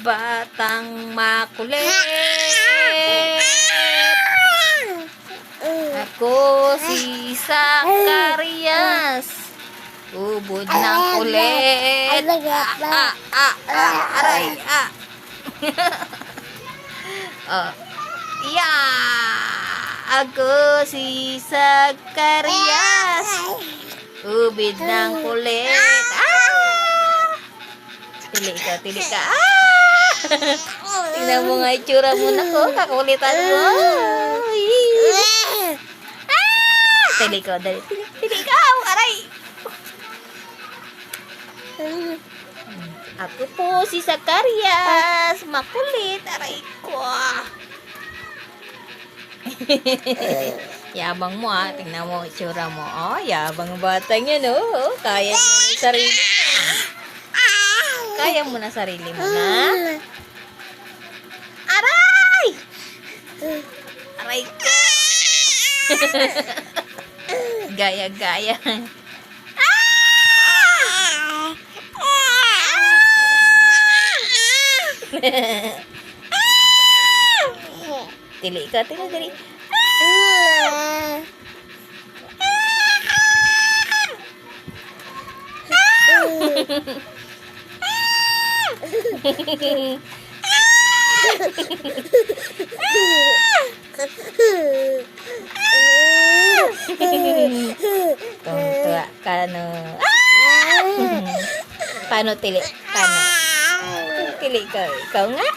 batang makulit. Ako si Zacarias, ubod ng kulit. Aray, Oh. Yeah! Ako si Zacarias, ubod ng kulit. Tili ka. Tingnan mo nga itsura mo na ko, kakulitan mo. Tili ka, dali. Tili ka, aray. Ako po si Zacarias, makulit, aray ko. Yabang mo tingnan mo itsura mo. Oh, yabang batang yan oh. Kaya mo na sarili mo. Kaya mo na sarili mo na. Aray! Aray ko. Gaya-gaya. Tili ka, tili. Tua kano. Paano tili? Paano? Tili ka. Ikaw nga.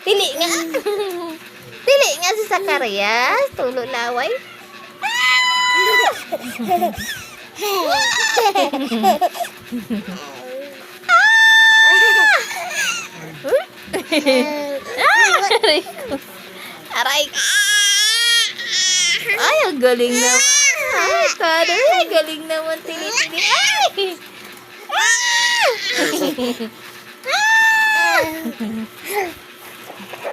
Tili nga. Tili nga si Zacarias. Tulo laway. Aray ko. Ay, ang galing naman. Ay, kado. Galing naman. Tili-tili. Ay!